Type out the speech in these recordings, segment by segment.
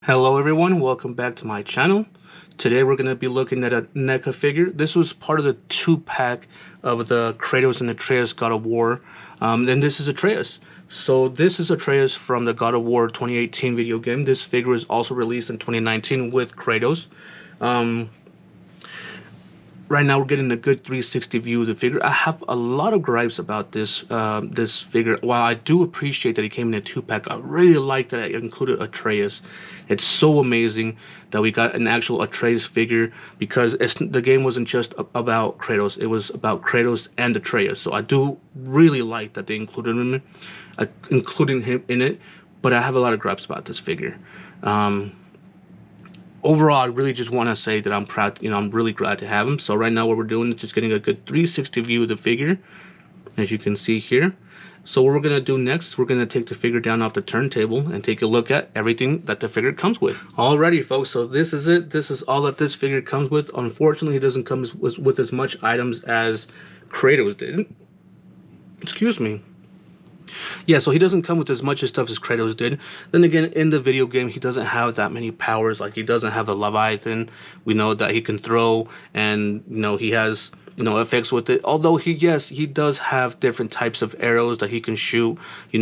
Hello everyone, welcome back to my channel. Today we're going to be looking at a NECA figure. This was part of the 2-pack of the Kratos and Atreus God of War. And this is Atreus. So this is Atreus from the God of War 2018 video game. This figure was also released in 2019 with Kratos. Right now we're getting a good 360 view of the figure. I have a lot of gripes about this this figure. While I do appreciate that he came in a 2-pack, I really like that it included Atreus. It's so amazing that we got an actual Atreus figure, because the game wasn't just about Kratos. It was about Kratos and Atreus. So I do really like that they included him, including him in it. But I have a lot of gripes about this figure. Overall, I really just want to say that I'm proud, I'm really glad to have him. So right now what we're doing is just getting a good 360 view of the figure, as you can see here. So what we're going to do next, we're going to take the figure down off the turntable and take a look at everything that the figure comes with. Alrighty folks, so this is it. This is all that this figure comes with. Unfortunately, it doesn't come with as much items as Kratos did. Excuse me. Yeah, so he doesn't come with as much stuff as Kratos did. Then again, in the video game, he doesn't have that many powers. Like, he doesn't have a Leviathan. We know that he can throw, and, he has, effects with it. Although he does have different types of arrows that he can shoot. He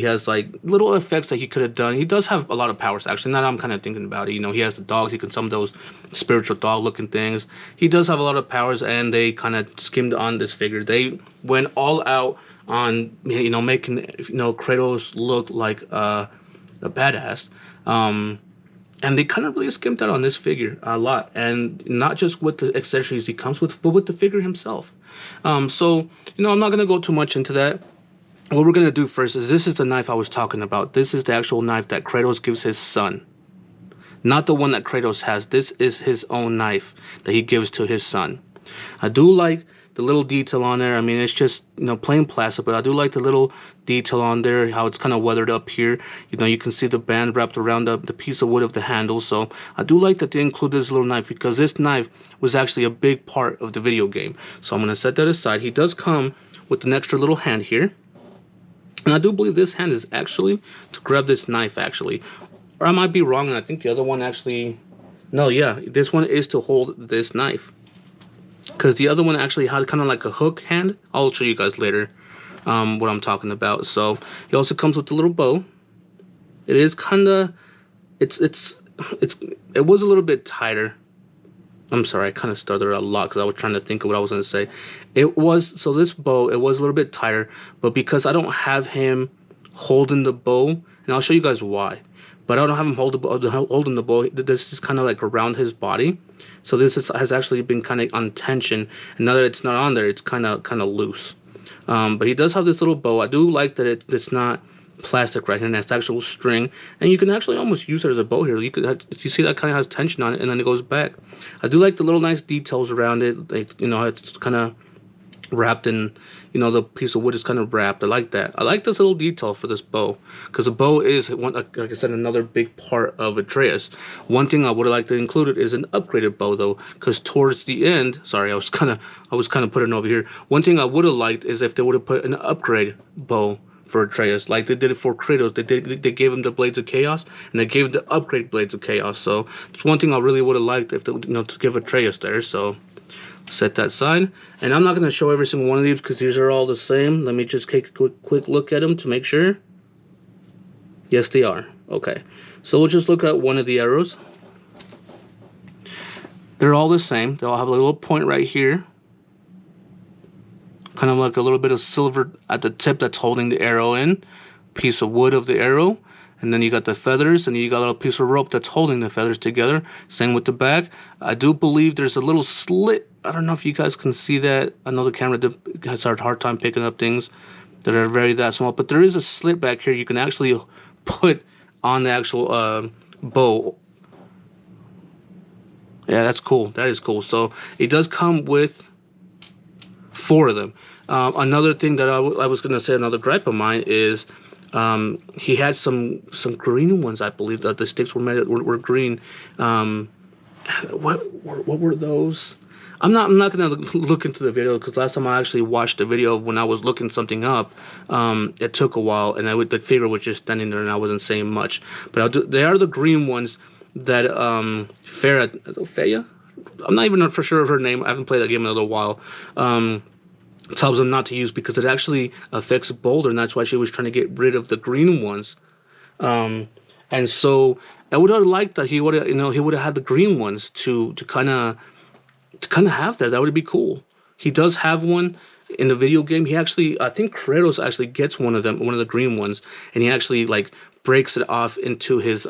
has, like, little effects that he could have done. He does have a lot of powers, actually. Now that I'm kind of thinking about it. He has the dogs. He can summon those spiritual dog-looking things. He does have a lot of powers, and they kind of skimmed on this figure. They went all out on making Kratos look like a badass, and they kind of really skimped out on this figure a lot, and not just with the accessories he comes with, but with the figure himself. So I'm not gonna go too much into that. What we're gonna do first is, this is the knife I was talking about. This is the actual knife that Kratos gives his son, not the one that Kratos has. This is his own knife that he gives to his son. I do like the little detail on there. I mean, it's just, plain plastic, but I do like the little detail on there, how it's kind of weathered up here. You can see the band wrapped around the piece of wood of the handle. So I do like that they included this little knife, because this knife was actually a big part of the video game. So I'm going to set that aside. He does come with an extra little hand here. And I do believe this hand is actually to grab this knife, actually. Or I might be wrong, and I think the other one actually... No, yeah, this one is to hold this knife, because the other one actually had kind of like a hook hand. I'll show you guys later what I'm talking about. So it also comes with a little bow. It is kind of, it was a little bit tighter. I'm sorry, I kind of stuttered a lot because I was trying to think of what I was going to say. So this bow, it was a little bit tighter, but because I don't have him holding the bow, and I'll show you guys why. But I don't have him holding the bow. This is kind of like around his body. So this has actually been kind of on tension. And now that it's not on there, it's kind of loose. But he does have this little bow. I do like that it's not plastic right here, and it's actual string. And you can actually almost use it as a bow here. You see that kind of has tension on it, and then it goes back. I do like the little nice details around it. Like, it's kind of wrapped in, the piece of wood is kind of wrapped. I like that. I like this little detail for this bow, because the bow is, like I said, another big part of Atreus. One thing I would have liked to include it is an upgraded bow, though, because towards the end, sorry, I was kind of putting it over here. One thing I would have liked is if they would have put an upgrade bow for Atreus, like they did it for Kratos. They gave him the Blades of Chaos, and they gave the upgrade Blades of Chaos. So it's one thing I really would have liked, if they, to give Atreus there. So set that aside, and I'm not going to show every single one of these because these are all the same. Let me just take a quick look at them to make sure. Yes, they are. Okay, so we'll just look at one of the arrows. They're all the same. They all have a little point right here, kind of like a little bit of silver at the tip that's holding the arrow in, piece of wood of the arrow. And then you got the feathers, and you got a little piece of rope that's holding the feathers together. Same with the back. I do believe there's a little slit. I don't know if you guys can see that. I know the camera has a hard time picking up things that are that small. But there is a slit back here you can actually put on the actual bow. Yeah, that's cool. That is cool. So it does come with 4 of them. Another thing that I was going to say, another gripe of mine is... he had some green ones, I believe, that the sticks were green. What were those? I'm not gonna look into the video, because last time I actually watched the video when I was looking something up, it took a while, and the figure was just standing there and I wasn't saying much. But they are the green ones that Feya, I'm not even for sure of her name. I haven't played that game in a little while. Tells them not to use, because it actually affects Boulder, and that's why she was trying to get rid of the green ones. And so I would have liked that he would have had the green ones to kind of have that. That would be cool. He does have one in the video game. He actually, I think Kratos actually gets one of the green ones, and he actually like breaks it off into his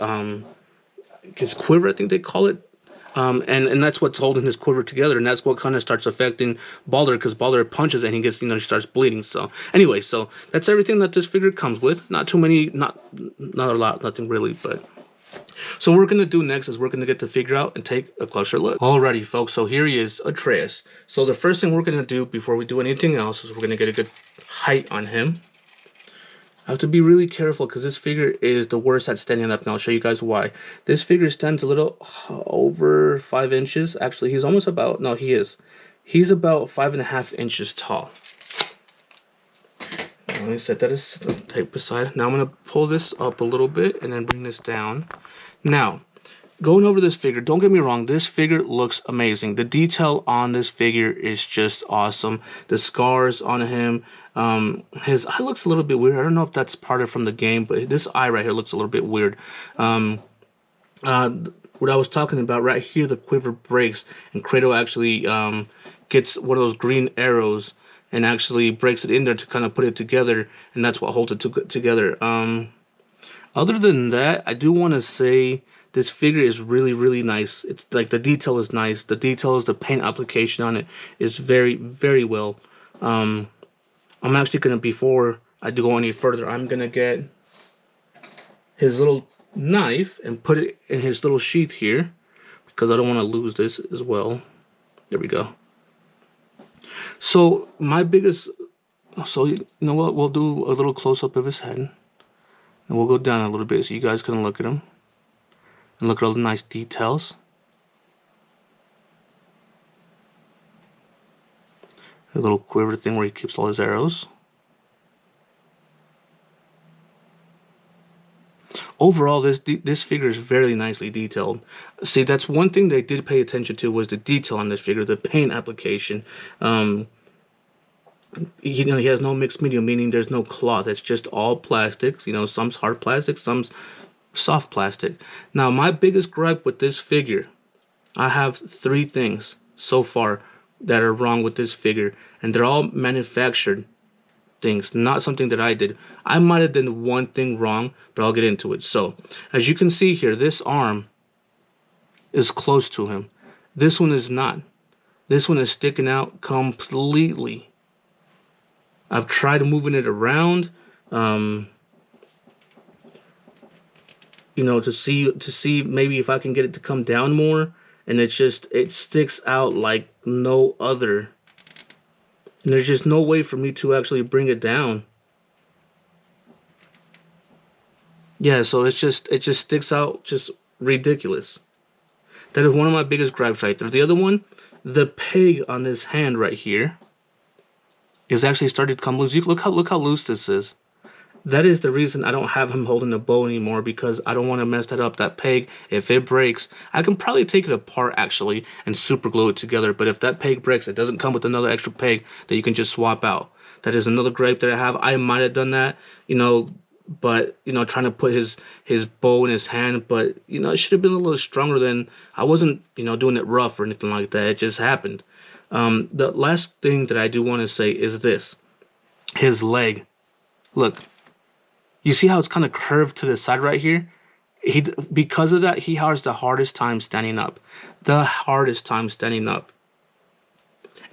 quiver, I think they call it. And that's what's holding his quiver together, and that's what kind of starts affecting Baldur, because Baldur punches and he gets, he starts bleeding. So anyway, so that's everything that this figure comes with. Not too many, not a lot, nothing really, but. So what we're going to do next is we're going to get the figure out and take a closer look. Alrighty, folks, so here he is, Atreus. So the first thing we're going to do before we do anything else is we're going to get a good height on him. I have to be really careful, because this figure is the worst at standing up, and I'll show you guys why. This figure stands a little over 5 inches. Actually, he's almost about, no, he is. He's about 5.5 inches tall. Let me set that as tape aside. Now I'm going to pull this up a little bit and then bring this down. Now, going over this figure, don't get me wrong, this figure looks amazing. The detail on this figure is just awesome. The scars on him, his eye looks a little bit weird. I don't know if that's part of from the game, but this eye right here looks a little bit weird. What I was talking about right here, the quiver breaks, and Kratos actually gets one of those green arrows and actually breaks it in there to kind of put it together, and that's what holds it together. Other than that, I do want to say this figure is really, really nice. It's like the detail is nice. The details, the paint application on it is very, very well. I'm actually going to, before I do go any further, I'm going to get his little knife and put it in his little sheath here, because I don't want to lose this as well. There we go. So my biggest, so you know what, we'll do a little close-up of his head, and we'll go down a little bit so you guys can look at him and look at all the nice details. A little quiver thing where he keeps all his arrows. Overall, this figure is very nicely detailed. See, that's one thing they did pay attention to, was the detail on this figure, the paint application. He has no mixed medium, meaning there's no cloth. It's just all plastics. Some's hard plastic, some's soft plastic. Now, my biggest gripe with this figure, I have 3 things so far that are wrong with this figure, and they're all manufactured things, not something that I did. I might have done one thing wrong, but I'll get into it. So, as you can see here, this arm is close to him. This one is not. This one is sticking out completely. I've tried moving it around, to see maybe if I can get it to come down more, and it sticks out like no other. And there's just no way for me to actually bring it down. Yeah, so it just sticks out just ridiculous. That is one of my biggest gripes right there. The other one, the peg on this hand right here is actually started to come loose. Look how loose this is. That is the reason I don't have him holding the bow anymore, because I don't want to mess that up. That peg, if it breaks, I can probably take it apart actually and super glue it together. But if that peg breaks, it doesn't come with another extra peg that you can just swap out. That is another gripe that I have. I might have done that, but trying to put his bow in his hand, but it should have been a little stronger. Than I wasn't doing it rough or anything like that. It just happened. The last thing that I do want to say is this: his leg. Look. You see how it's kind of curved to the side right here? Because of that, he has the hardest time standing up. The hardest time standing up.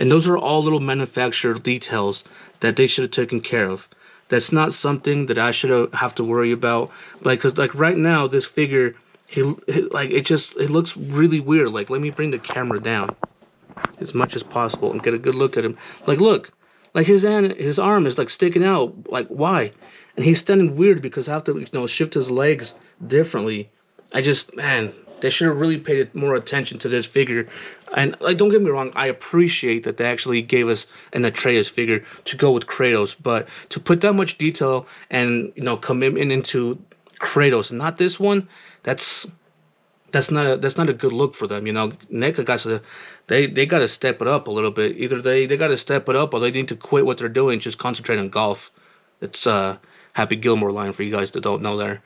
And those are all little manufactured details that they should have taken care of. That's not something that I should have to worry about. Because right now, this figure, it looks really weird. Let me bring the camera down as much as possible and get a good look at him. Look. His arm is sticking out. Why? And he's standing weird because I have to shift his legs differently. Man, They should have really paid more attention to this figure. And like, don't get me wrong, I appreciate that they actually gave us an Atreus figure to go with Kratos, but to put that much detail and, you know, commitment into Kratos and not this one, that's not a good look for them. You know, NECA got to they got to step it up a little bit. Either they got to step it up, or they need to quit what they're doing, just concentrate on golf. It's Happy Gilmore line for you guys that don't know there.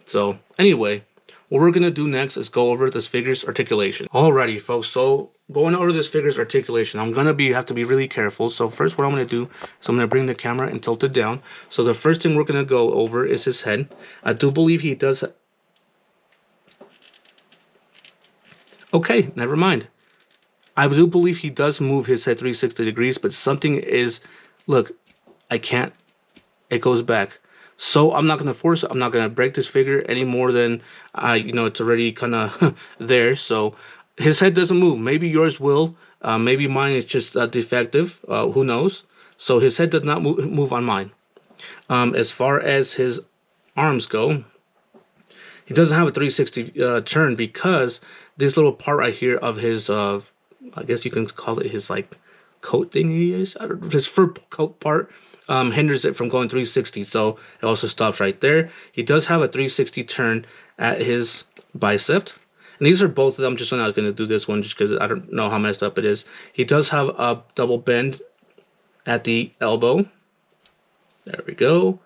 So anyway, what we're gonna do next is go over this figure's articulation. Alrighty, folks. So going over this figure's articulation, I'm gonna have to be really careful. So first, what I'm gonna do is I'm gonna bring the camera and tilt it down. So the first thing we're gonna go over is his head. I do believe he does. Okay, never mind. I do believe he does move his head 360 degrees, but something is, look, I can't, it goes back. So I'm not going to force it. I'm not going to break this figure any more than, you know, it's already kind of there. So his head doesn't move. Maybe yours will. Maybe mine is just defective. Who knows? So his head does not move on mine. As far as his arms go, he doesn't have a 360 turn because this little part right here of his, I guess you can call it his like coat thing he is. I don't know, his fur coat part hinders it from going 360. So it also stops right there. He does have a 360 turn at his bicep. And these are both of them. I'm just not going to do this one just because I don't know how messed up it is. He does have a double bend at the elbow. There we go.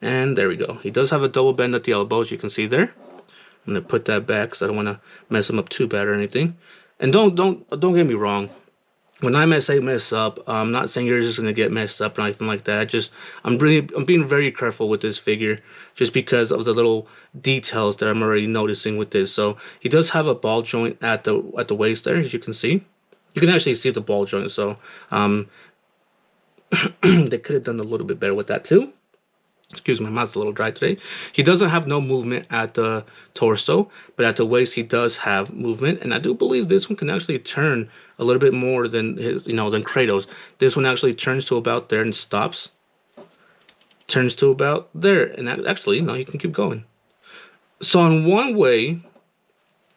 And there we go. He does have a double bend at the elbow, as you can see there. I'm gonna put that back because I don't want to mess him up too bad or anything. And don't get me wrong. When I mess up, I'm not saying yours is gonna get messed up or anything like that. I'm being very careful with this figure just because of the little details that I'm already noticing with this. So he does have a ball joint at the waist there, as you can see. You can actually see the ball joint. So they could have done a little bit better with that too. Excuse me, my mouth's a little dry today. He doesn't have no movement at the torso, but at the waist he does have movement, and I do believe this one can actually turn a little bit more than his, you know, than Kratos. This one actually turns to about there and stops. Turns to about there, and actually, no, he can keep going. So in one way,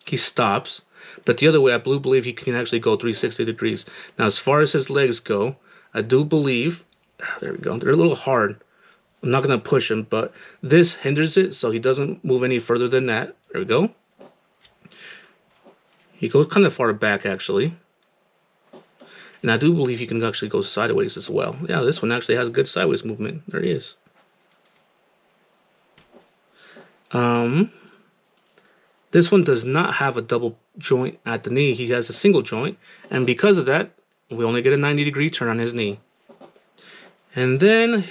he stops, but the other way, I do believe he can actually go 360 degrees. Now, as far as his legs go, I do believe, there we go, they're a little hard. I'm not going to push him, but this hinders it, so he doesn't move any further than that. There we go. He goes kind of far back, actually. And I do believe he can actually go sideways as well. Yeah, this one actually has good sideways movement. There he is. This one does not have a double joint at the knee. He has a single joint, and because of that, we only get a 90-degree turn on his knee. And then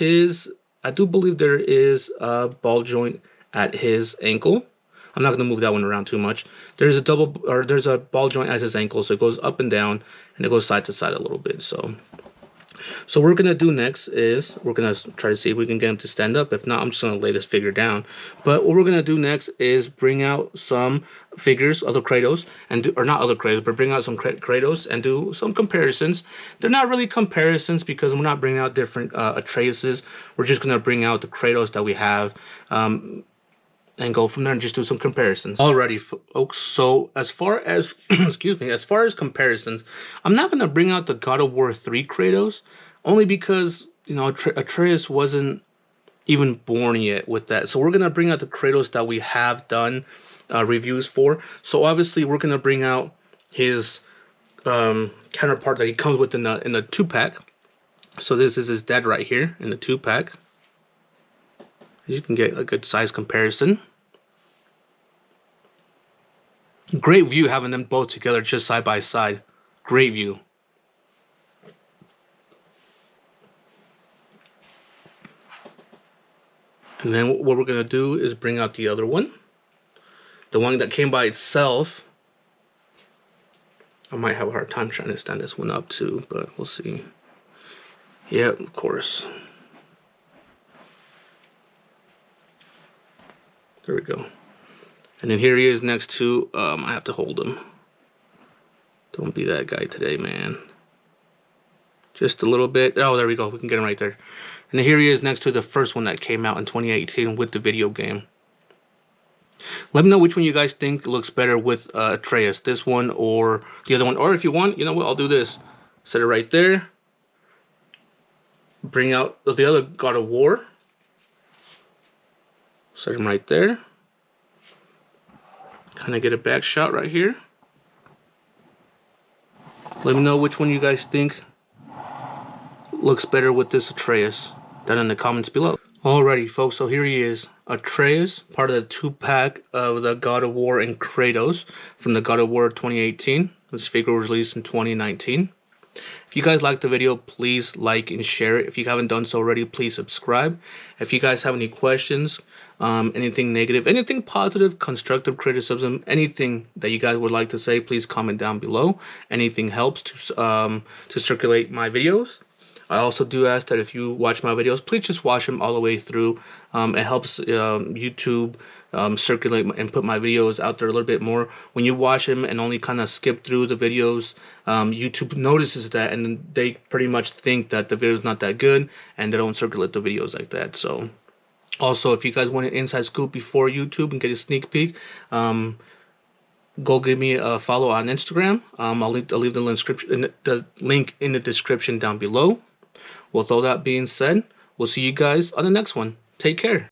I do believe there is a ball joint at his ankle. I'm not going to move that one around too much. There's a ball joint at his ankle, so it goes up and down, and it goes side to side a little bit. So what we're going to do next is we're going to try to see if we can get him to stand up. If not, I'm just going to lay this figure down. But what we're going to do next is bring out some figures, other Kratos, or not other Kratos, but bring out some Kratos and do some comparisons. They're not really comparisons because we're not bringing out different Atreuses. We're just going to bring out the Kratos that we have and go from there and just do some comparisons. Alrighty, folks. So as far as, excuse me, as far as comparisons, I'm not going to bring out the God of War 3 Kratos, only because, you know, Atreus wasn't even born yet with that. So we're going to bring out the Kratos that we have done reviews for. So obviously we're going to bring out his counterpart that he comes with in the 2-pack. So this is his dad right here in the 2-pack. You can get a good size comparison. Great view having them both together just side by side. Great view. And then what we're going to do is bring out the other one. The one that came by itself. I might have a hard time trying to stand this one up too, but we'll see. Yeah, of course. There we go. And then here he is next to, I have to hold him. Don't be that guy today, man. Just a little bit. Oh, there we go. We can get him right there. And then here he is next to the first one that came out in 2018 with the video game. Let me know which one you guys think looks better with Atreus, this one or the other one. Or if you want, you know what, I'll do this. Set it right there. Bring out the other God of War. Set him right there. Kind of get a back shot right here. Let me know which one you guys think looks better with this Atreus down in the comments below. Alrighty folks, so here he is, Atreus, part of the 2-pack of the God of War and Kratos from the God of War 2018. This figure was released in 2019. If you guys liked the video, please like and share it. If you haven't done so already, please subscribe. If you guys have any questions, anything negative, anything positive, constructive criticism, anything that you guys would like to say, please comment down below. Anything helps to circulate my videos. I also do ask that if you watch my videos, please just watch them all the way through. It helps YouTube circulate and put my videos out there a little bit more. When you watch them and only kind of skip through the videos, YouTube notices that, and they pretty much think that the video is not that good, and they don't circulate the videos like that. So also, if you guys want an inside scoop before YouTube and get a sneak peek, go give me a follow on Instagram. I'll leave the link in the description down below. With all that being said, we'll see you guys on the next one. Take care.